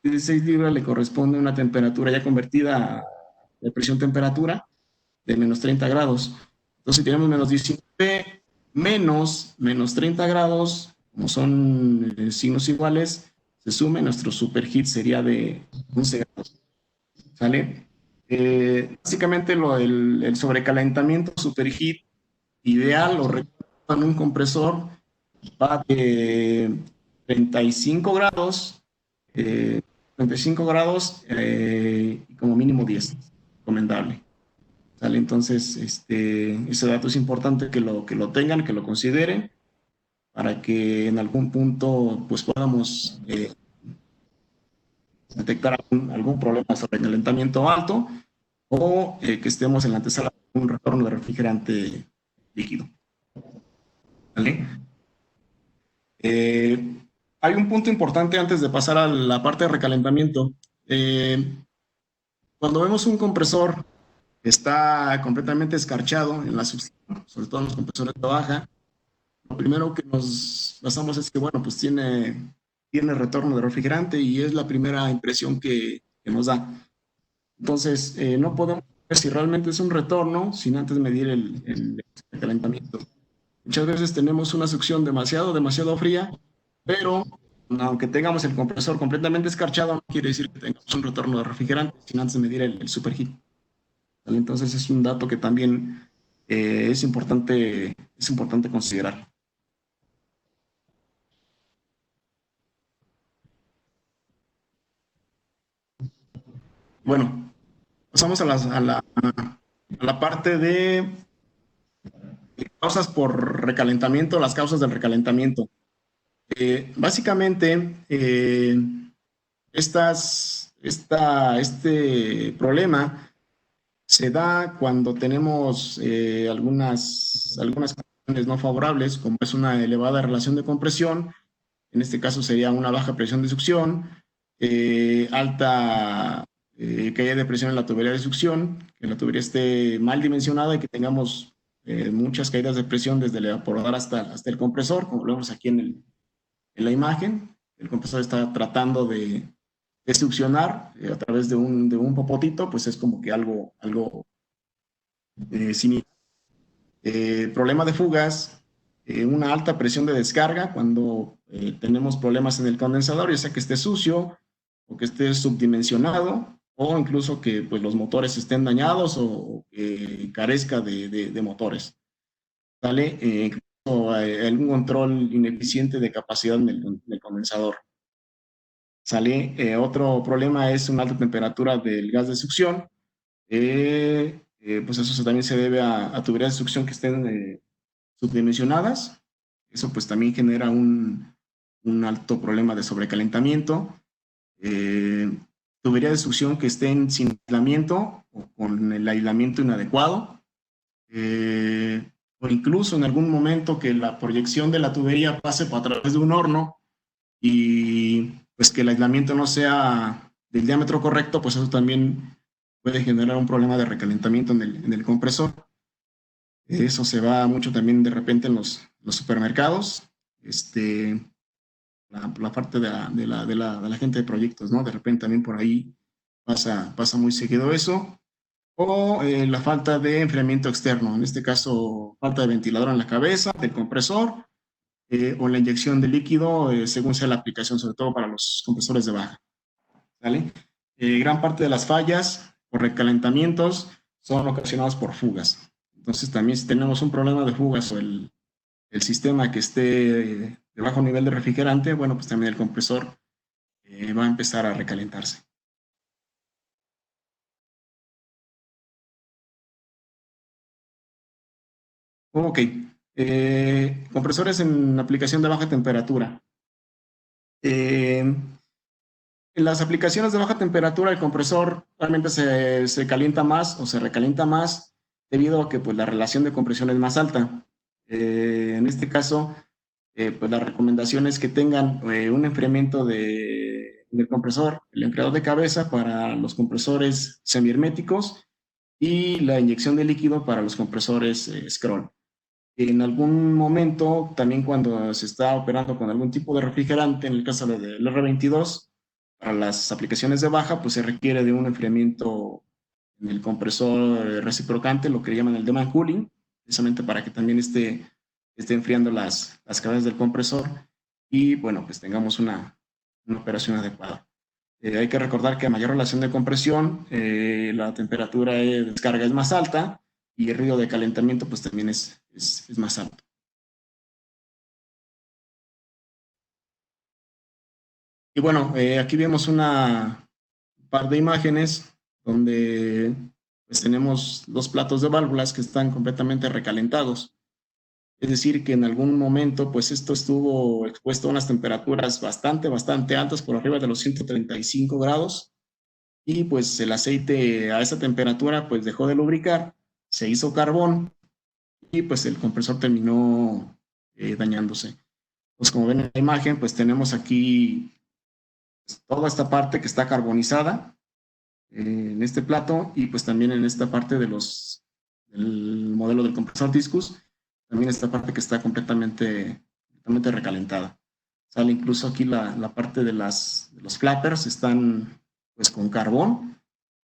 16 libras le corresponde a una temperatura ya convertida de presión-temperatura de menos 30 grados. Entonces, si tenemos menos 19 menos 30 grados, como son signos iguales, se sume, nuestro superheat sería de 11 grados. ¿Sale? Básicamente el sobrecalentamiento superheat ideal o en un compresor va de 35 grados, y como mínimo 10, recomendable. ¿Sale? Entonces, ese dato es importante que lo tengan, que lo consideren, para que en algún punto pues podamos detectar algún problema de sobrecalentamiento alto, o que estemos en la antesala de un retorno de refrigerante líquido. ¿Vale? Hay un punto importante antes de pasar a la parte de recalentamiento. Cuando vemos un compresor que está completamente escarchado en la succión, sobre todo en los compresores de baja, lo primero que nos basamos es que, bueno, pues tiene retorno de refrigerante, y es la primera impresión que nos da. Entonces, no podemos ver si realmente es un retorno sin antes medir el calentamiento. Muchas veces tenemos una succión demasiado fría, pero aunque tengamos el compresor completamente escarchado, no quiere decir que tengamos un retorno de refrigerante sin antes medir el superheat. ¿Vale? Entonces, es un dato que también es importante considerar. Bueno, pasamos a la parte de causas por recalentamiento, las causas del recalentamiento. Básicamente, este problema se da cuando tenemos algunas condiciones no favorables, como es una elevada relación de compresión. En este caso sería una baja presión de succión, alta caída de presión en la tubería de succión, que la tubería esté mal dimensionada y que tengamos muchas caídas de presión desde el evaporador hasta el compresor, como lo vemos aquí en la imagen. El compresor está tratando de succionar a través de un popotito, pues es como que algo similar. Problema de fugas, una alta presión de descarga cuando tenemos problemas en el condensador, ya sea que esté sucio o que esté subdimensionado, o incluso que pues, los motores estén dañados o que carezca de motores. ¿Sale? Incluso algún control ineficiente de capacidad en el condensador. ¿Sale? Otro problema es una alta temperatura del gas de succión. Pues eso también se debe a tuberías de succión que estén subdimensionadas. Eso pues también genera un alto problema de sobrecalentamiento. Tuberías de succión que estén sin aislamiento o con el aislamiento inadecuado. O incluso en algún momento que la proyección de la tubería pase a través de un horno y pues que el aislamiento no sea del diámetro correcto, pues eso también puede generar un problema de recalentamiento en el compresor. Eso se va mucho también de repente en los supermercados. La parte de la gente de proyectos, ¿no? De repente también por ahí pasa muy seguido eso. O la falta de enfriamiento externo, en este caso falta de ventilador en la cabeza del compresor, o la inyección de líquido según sea la aplicación, sobre todo para los compresores de baja. ¿Vale? Gran parte de las fallas por recalentamientos son ocasionadas por fugas. Entonces también si tenemos un problema de fugas o el sistema que esté de bajo nivel de refrigerante, bueno, pues también el compresor va a empezar a recalentarse. Ok, compresores en aplicación de baja temperatura. En las aplicaciones de baja temperatura, el compresor realmente se calienta más o se recalienta más debido a que pues, la relación de compresión es más alta. En este caso, pues la recomendación es que tengan un enfriamiento del compresor, el enfriador de cabeza para los compresores semiherméticos y la inyección de líquido para los compresores scroll. En algún momento, también cuando se está operando con algún tipo de refrigerante, en el caso del R22, para las aplicaciones de baja, pues se requiere de un enfriamiento en el compresor reciprocante, lo que llaman el demand cooling, precisamente para que también esté enfriando las cabezas del compresor y, bueno, pues tengamos una operación adecuada. Hay que recordar que a mayor relación de compresión, la temperatura de descarga es más alta y el ruido de calentamiento pues también es más alto. Y bueno, aquí vemos un par de imágenes donde pues, tenemos dos platos de válvulas que están completamente recalentados. Es decir, que en algún momento pues esto estuvo expuesto a unas temperaturas bastante altas, por arriba de los 135 grados, y pues el aceite a esa temperatura pues dejó de lubricar, se hizo carbón y pues el compresor terminó dañándose. Pues como ven en la imagen, pues tenemos aquí pues, toda esta parte que está carbonizada en este plato y pues también en esta parte del modelo del compresor Discus, también esta parte que está completamente recalentada. Sale incluso aquí la parte de los flappers están pues con carbón,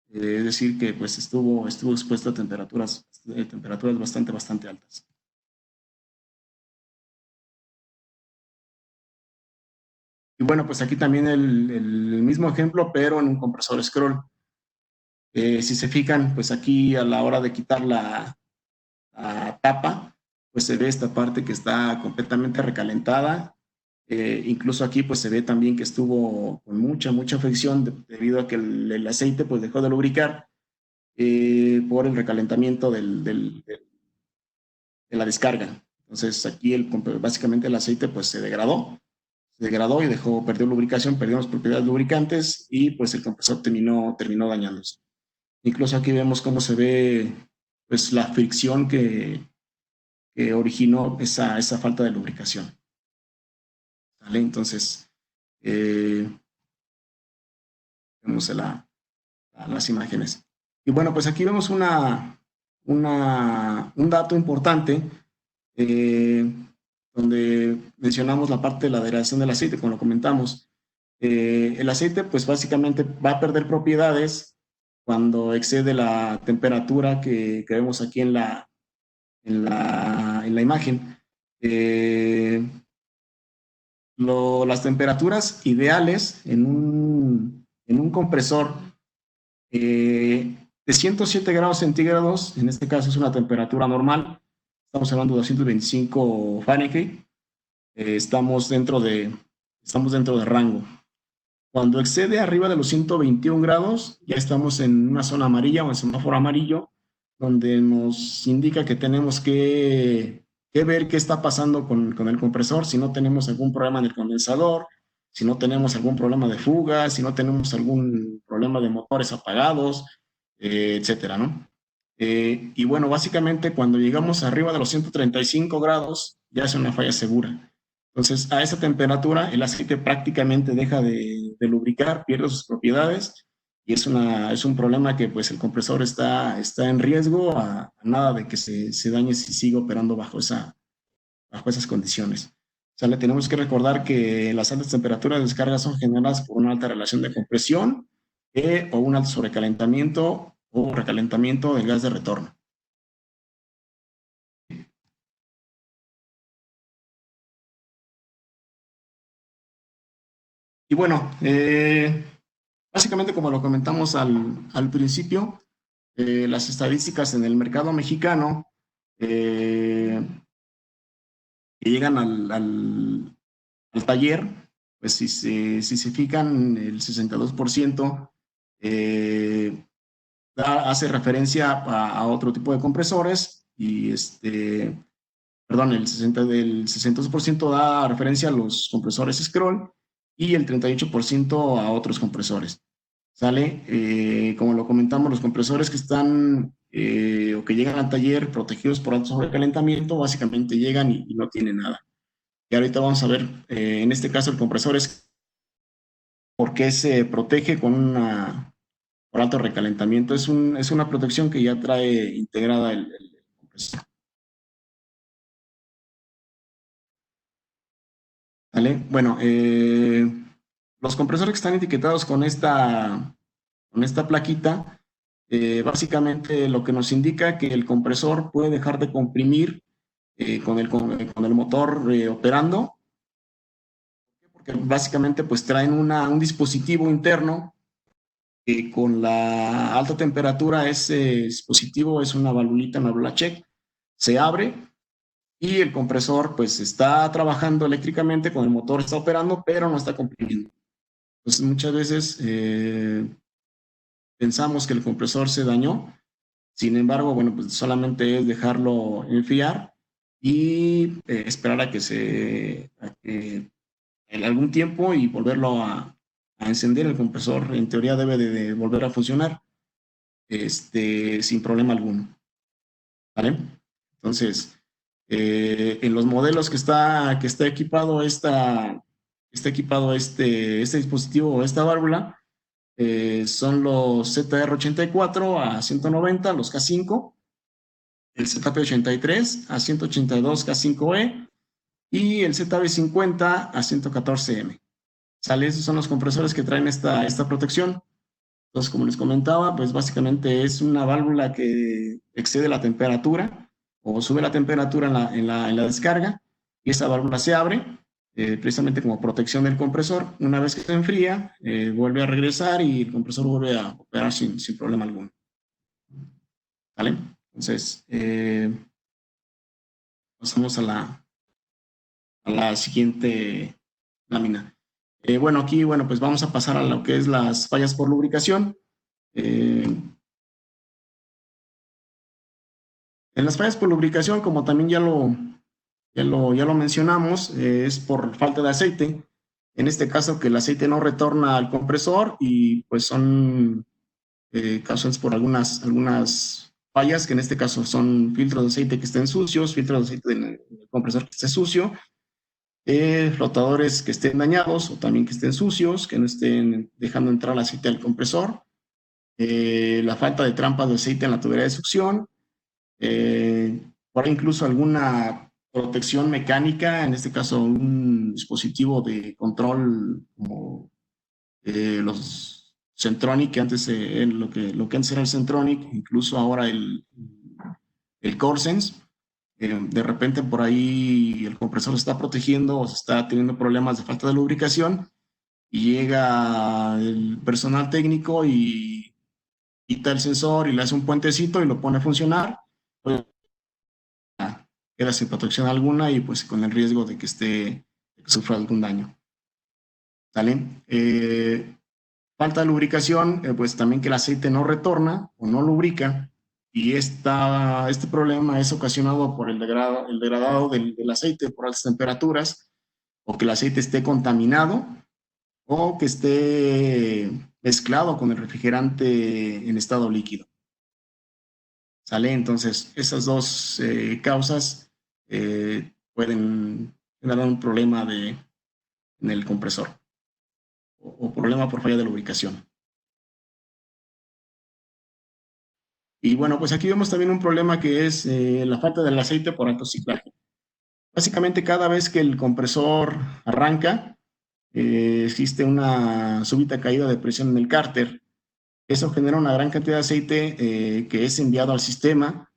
es decir que pues estuvo expuesto a temperaturas bastante altas. Y bueno, pues aquí también el mismo ejemplo, pero en un compresor scroll. Si se fijan, pues aquí a la hora de quitar la tapa, pues se ve esta parte que está completamente recalentada. Incluso aquí pues se ve también que estuvo con mucha fricción debido a que el aceite pues dejó de lubricar por el recalentamiento de la descarga. Entonces aquí básicamente el aceite pues se degradó y perdió lubricación, perdió las propiedades lubricantes y pues el compresor terminó dañándose. Incluso aquí vemos cómo se ve pues la fricción que originó esa falta de lubricación. ¿Vale? Entonces, vemos las imágenes. Y bueno, pues aquí vemos una un dato importante donde mencionamos la parte de la degradación del aceite, como lo comentamos. El aceite, pues básicamente va a perder propiedades cuando excede la temperatura que vemos aquí en la imagen. Las temperaturas ideales en un compresor de 107 grados centígrados, en este caso es una temperatura normal, estamos hablando de 225 Fahrenheit, estamos dentro de rango. Cuando excede arriba de los 121 grados, ya estamos en una zona amarilla o en semáforo amarillo, donde nos indica que tenemos que ver qué está pasando con el compresor, si no tenemos algún problema en el condensador, si no tenemos algún problema de fuga, si no tenemos algún problema de motores apagados, etcétera, ¿no? Y bueno, básicamente cuando llegamos arriba de los 135 grados, ya es una falla segura. Entonces, a esa temperatura, el aceite prácticamente deja de lubricar, pierde sus propiedades, y es un problema que pues el compresor está en riesgo a nada de que se dañe si sigue operando bajo esas condiciones. O sea, le tenemos que recordar que las altas temperaturas de descarga son generadas por una alta relación de compresión o un alto sobrecalentamiento o recalentamiento del gas de retorno. Y bueno, básicamente como lo comentamos al principio, las estadísticas en el mercado mexicano que llegan al taller, pues si se fijan, el 62% hace referencia a otro tipo de compresores y perdón, el 62% da referencia a los compresores Scroll y el 38% a otros compresores. ¿Sale? Como lo comentamos, los compresores que están o que llegan al taller protegidos por alto sobrecalentamiento, básicamente llegan y no tienen nada. Y ahorita vamos a ver, en este caso el compresor es por qué se protege por alto recalentamiento. Es una protección que ya trae integrada el compresor. ¿Vale? Bueno, los compresores que están etiquetados con esta plaquita, básicamente lo que nos indica que el compresor puede dejar de comprimir con el motor operando, porque básicamente pues traen un dispositivo interno que con la alta temperatura ese dispositivo es una válvula check, se abre y el compresor pues está trabajando eléctricamente, con el motor está operando, pero no está comprimiendo. Entonces muchas veces pensamos que el compresor se dañó, sin embargo, bueno, pues solamente es dejarlo enfriar y esperar a que en algún tiempo y volverlo a encender. El compresor en teoría debe de volver a funcionar sin problema alguno. ¿Vale? Entonces, en los modelos que está equipado este dispositivo o esta válvula, son los ZR84 a 190, los K5, el ZP83 a 182 K5E y el ZB50 a 114M. ¿Sale? Esos son los compresores que traen esta protección. Entonces, como les comentaba, pues básicamente es una válvula que excede la temperatura o sube la temperatura en la descarga y esa válvula se abre precisamente como protección del compresor. Una vez que se enfría, vuelve a regresar y el compresor vuelve a operar sin problema alguno. ¿Vale? Entonces, pasamos a la siguiente lámina. Bueno, aquí, pues vamos a pasar a lo que es las fallas por lubricación. En las fallas por lubricación, como también ya lo mencionamos, es por falta de aceite. En este caso, que el aceite no retorna al compresor y pues son causadas por algunas fallas, que en este caso son filtros de aceite que estén sucios, filtros de aceite del compresor que esté sucio, flotadores que estén dañados o también que estén sucios, que no estén dejando entrar el aceite al compresor, la falta de trampas de aceite en la tubería de succión, por ahí incluso alguna protección mecánica, en este caso un dispositivo de control como los Centronic, que antes lo que antes era el Centronic, incluso ahora el CoreSense. De repente por ahí el compresor se está protegiendo o se está teniendo problemas de falta de lubricación y llega el personal técnico y quita el sensor y le hace un puentecito y lo pone a funcionar. Queda sin protección alguna y pues con el riesgo de que sufra algún daño. ¿Sale? Falta de lubricación, pues también que el aceite no retorna o no lubrica, y este problema es ocasionado por el degradado del aceite por altas temperaturas, o que el aceite esté contaminado, o que esté mezclado con el refrigerante en estado líquido. ¿Sale? Entonces, esas dos causas pueden generar un problema en el compresor, o problema por falla de lubricación. Y bueno, pues aquí vemos también un problema que es la falta del aceite por alto ciclaje. Básicamente, cada vez que el compresor arranca, existe una súbita caída de presión en el cárter. Eso genera una gran cantidad de aceite que es enviado al sistema,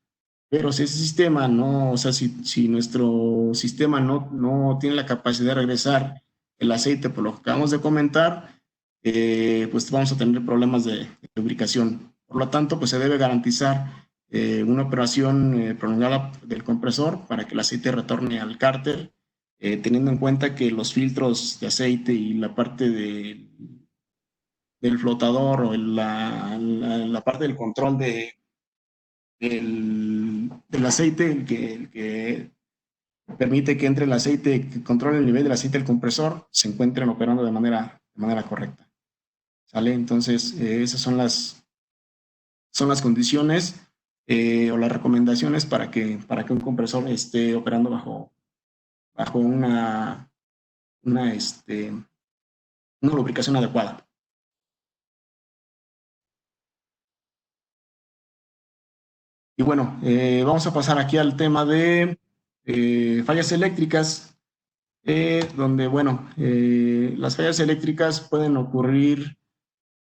pero si ese sistema no, o sea, si nuestro sistema no tiene la capacidad de regresar el aceite por lo que acabamos de comentar, pues vamos a tener problemas de lubricación. Por lo tanto, pues se debe garantizar una operación prolongada del compresor para que el aceite retorne al cárter, teniendo en cuenta que los filtros de aceite y la parte del flotador o la parte del control del aceite, el que permite que entre el aceite, que controle el nivel del aceite del compresor, se encuentren operando de manera correcta. ¿Sale? Entonces, esas son las condiciones o las recomendaciones para que un compresor esté operando bajo una lubricación adecuada. Y bueno, vamos a pasar aquí al tema de fallas eléctricas, donde, bueno, las fallas eléctricas pueden ocurrir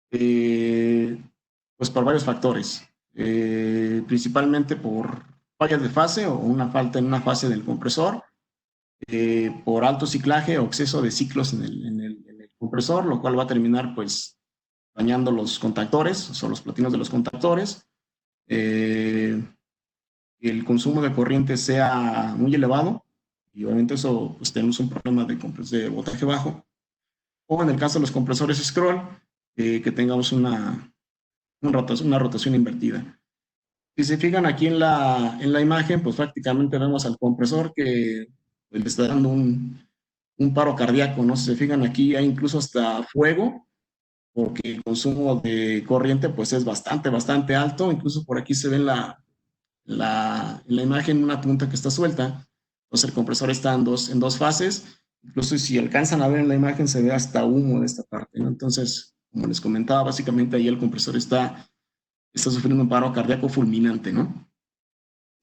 pues por varios factores, principalmente por fallas de fase o una falta en una fase del compresor, por alto ciclaje o exceso de ciclos en el compresor, lo cual va a terminar pues dañando los contactores, o sea, los platinos de los contactores, el consumo de corriente sea muy elevado, y obviamente eso pues tenemos un problema de voltaje bajo, o en el caso de los compresores scroll, que tengamos una rotación invertida. Si se fijan aquí en la imagen, pues prácticamente vemos al compresor que le está dando un paro cardíaco, ¿no? Si se fijan aquí hay incluso hasta fuego, porque el consumo de corriente pues es bastante alto. Incluso por aquí se ve en la imagen una punta que está suelta. Entonces el compresor está en dos fases. Incluso si alcanzan a ver en la imagen se ve hasta humo de esta parte, ¿no? Entonces, como les comentaba, básicamente ahí el compresor está sufriendo un paro cardíaco fulminante, ¿no?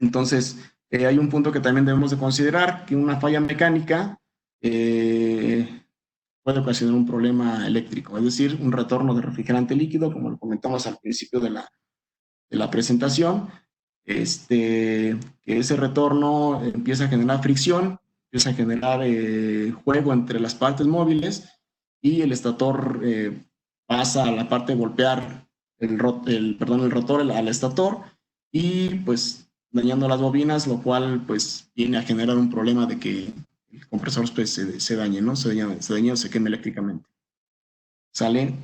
Entonces, hay un punto que también debemos de considerar, que una falla mecánica puede ocasionar un problema eléctrico, es decir, un retorno de refrigerante líquido, como lo comentamos al principio de la presentación, que ese retorno empieza a generar fricción, empieza a generar juego entre las partes móviles, y el estator pasa a la parte de golpear el rotor al estator, y pues dañando las bobinas, lo cual pues viene a generar un problema de que el compresor pues, se dañe, ¿no? Se daña o se queme eléctricamente. ¿Sale?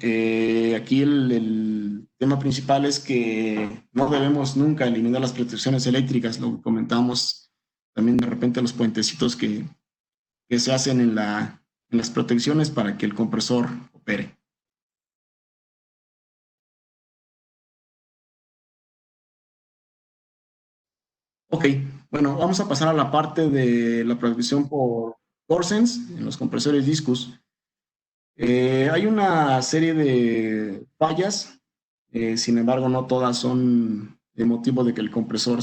Aquí el tema principal es que no debemos nunca eliminar las protecciones eléctricas, lo que comentamos también de repente los puentecitos que se hacen en las protecciones para que el compresor opere. Ok, bueno, vamos a pasar a la parte de la protección por CoreSense en los compresores Discus. Hay una serie de fallas, sin embargo no todas son de motivo de que el compresor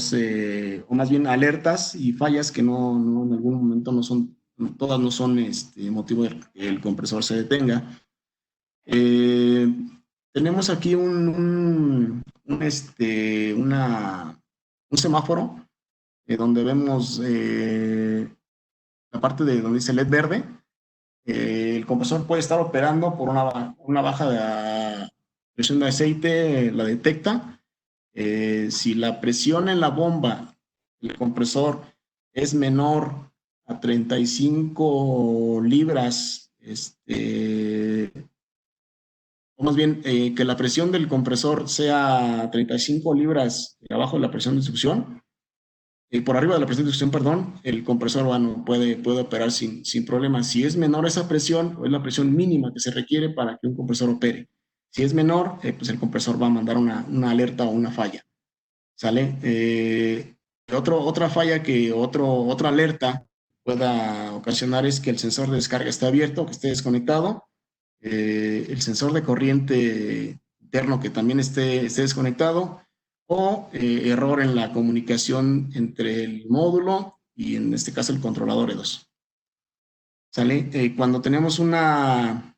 o más bien alertas y fallas que no en algún momento no son, todas no son motivo de que el compresor se detenga. Tenemos aquí un semáforo donde vemos la parte de donde dice LED verde. El compresor puede estar operando por una baja de presión de aceite, la detecta. Si la presión en la bomba del compresor es menor a 35 libras, o más bien que la presión del compresor sea 35 libras abajo de la presión de succión, por arriba de la presión de succión, perdón, el compresor puede operar sin problema. Si es menor esa presión, es la presión mínima que se requiere para que un compresor opere. Si es menor, pues el compresor va a mandar una alerta o una falla. ¿Sale? Otra falla otra alerta pueda ocasionar es que el sensor de descarga esté abierto, que esté desconectado. El sensor de corriente interno que también esté desconectado, o error en la comunicación entre el módulo y en este caso el controlador E2. ¿Sale? Cuando tenemos una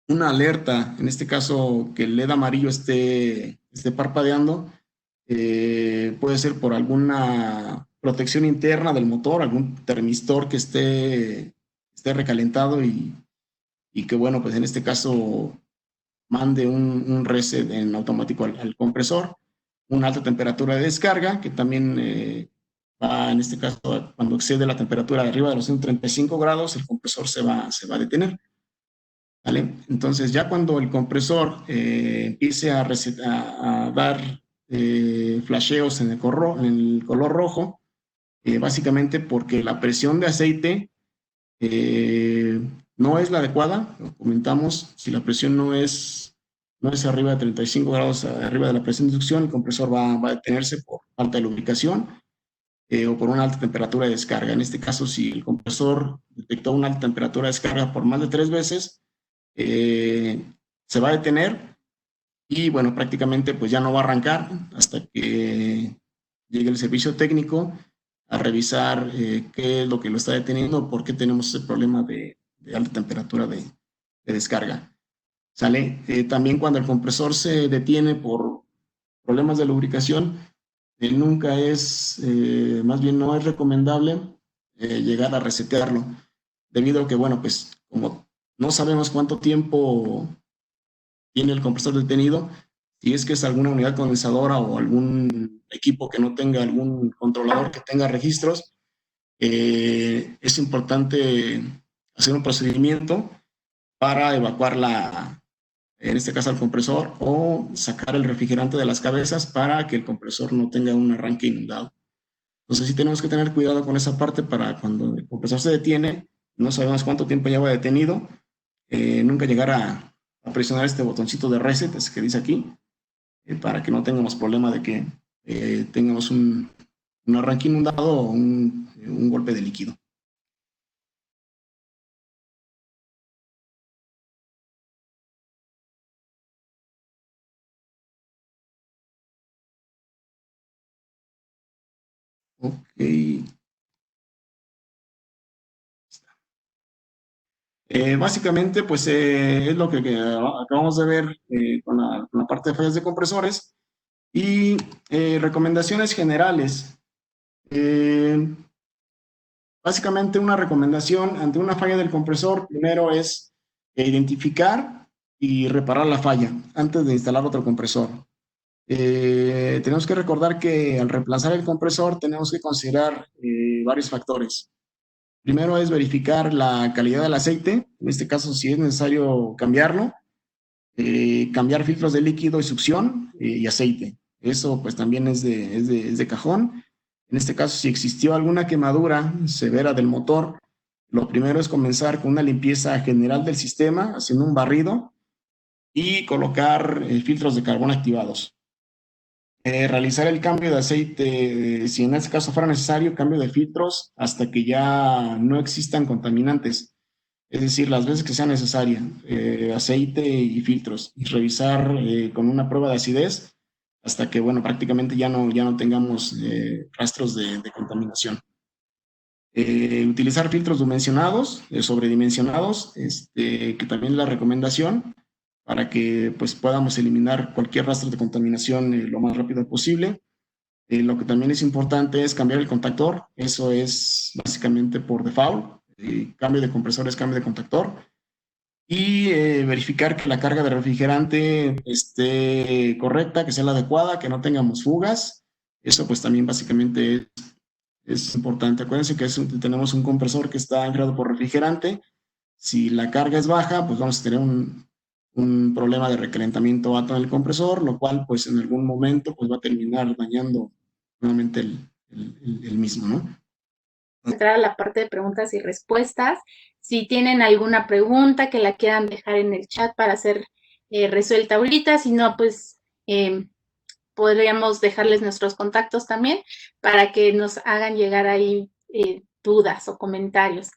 alerta, en este caso que el LED amarillo esté parpadeando, puede ser por alguna protección interna del motor, algún termistor que esté recalentado y que, bueno, pues en este caso mande un reset en automático al compresor. Una alta temperatura de descarga, que también va, en este caso, cuando excede la temperatura de arriba de los 135 grados, el compresor se va a detener. ¿Vale? Entonces, ya cuando el compresor empiece a dar flasheos en el color rojo, básicamente porque la presión de aceite no es la adecuada, lo comentamos. Si la presión no es arriba de 35 grados, arriba de la presión de succión, el compresor va a detenerse por falta de lubricación o por una alta temperatura de descarga. En este caso, si el compresor detectó una alta temperatura de descarga por más de 3 veces, se va a detener y, bueno, prácticamente pues ya no va a arrancar hasta que llegue el servicio técnico a revisar qué es lo que lo está deteniendo, por qué tenemos ese problema de alta temperatura de descarga. ¿Sale? También cuando el compresor se detiene por problemas de lubricación, nunca es, más bien no es recomendable llegar a resetearlo, debido a que, bueno, pues como no sabemos cuánto tiempo tiene el compresor detenido, si es que es alguna unidad condensadora o algún equipo que no tenga algún controlador que tenga registros, es importante hacer un procedimiento para evacuar en este caso al compresor, o sacar el refrigerante de las cabezas para que el compresor no tenga un arranque inundado. Entonces sí tenemos que tener cuidado con esa parte para cuando el compresor se detiene, no sabemos cuánto tiempo lleva detenido, nunca llegar a presionar este botoncito de reset, ese que dice aquí, para que no tengamos problema de que tengamos un arranque inundado o un golpe de líquido. Ok. Básicamente, pues es lo que acabamos de ver con la parte de fallas de compresores y recomendaciones generales. Básicamente, una recomendación ante una falla del compresor, primero es identificar y reparar la falla antes de instalar otro compresor. Tenemos que recordar que al reemplazar el compresor tenemos que considerar varios factores. Primero es verificar la calidad del aceite, en este caso si es necesario cambiarlo, cambiar filtros de líquido y succión y aceite. Eso pues también es de cajón. En este caso, si existió alguna quemadura severa del motor, lo primero es comenzar con una limpieza general del sistema, haciendo un barrido y colocar filtros de carbón activados. Realizar el cambio de aceite, si en este caso fuera necesario, cambio de filtros hasta que ya no existan contaminantes. Es decir, las veces que sea necesaria, aceite y filtros. Y revisar con una prueba de acidez hasta que, bueno, prácticamente ya no tengamos rastros de contaminación. Utilizar filtros dimensionados, sobredimensionados, que también es la recomendación para que pues, podamos eliminar cualquier rastro de contaminación lo más rápido posible. Lo que también es importante es cambiar el contactor, eso es básicamente por default, cambio de compresor es cambio de contactor, y verificar que la carga de refrigerante esté correcta, que sea la adecuada, que no tengamos fugas, eso pues también básicamente es importante. Acuérdense que tenemos un compresor que está enfriado por refrigerante, si la carga es baja, pues vamos a tener un problema de recalentamiento alto en el compresor, lo cual pues en algún momento pues va a terminar dañando nuevamente el mismo, ¿no? Entrar a la parte de preguntas y respuestas. Si tienen alguna pregunta que la quieran dejar en el chat para ser resuelta ahorita, si no, pues podríamos dejarles nuestros contactos también para que nos hagan llegar ahí dudas o comentarios.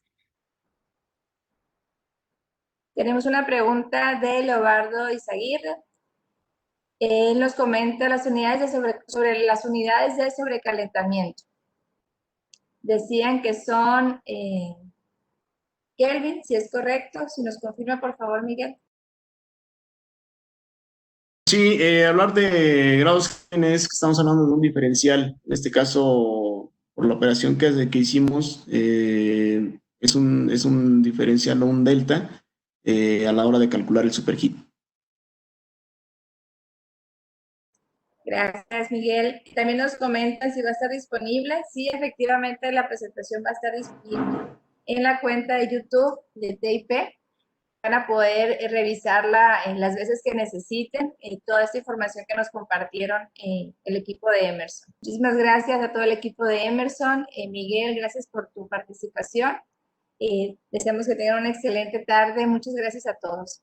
Tenemos una pregunta de Leobardo Izaguirre. Él nos comenta sobre las unidades de sobrecalentamiento. Decían que son Kelvin, si es correcto. Si nos confirma, por favor, Miguel. Sí, hablar de grados Kelvin es que estamos hablando de un diferencial. En este caso, por la operación que hicimos, es un diferencial o un delta a la hora de calcular el superheat. Gracias, Miguel. También nos comentan si va a estar disponible. Sí, efectivamente, la presentación va a estar disponible en la cuenta de YouTube de TIP. Van a poder revisarla en las veces que necesiten, toda esta información que nos compartieron el equipo de Emerson. Muchísimas gracias a todo el equipo de Emerson. Miguel, gracias por tu participación. Deseamos que tengan una excelente tarde. Muchas gracias a todos.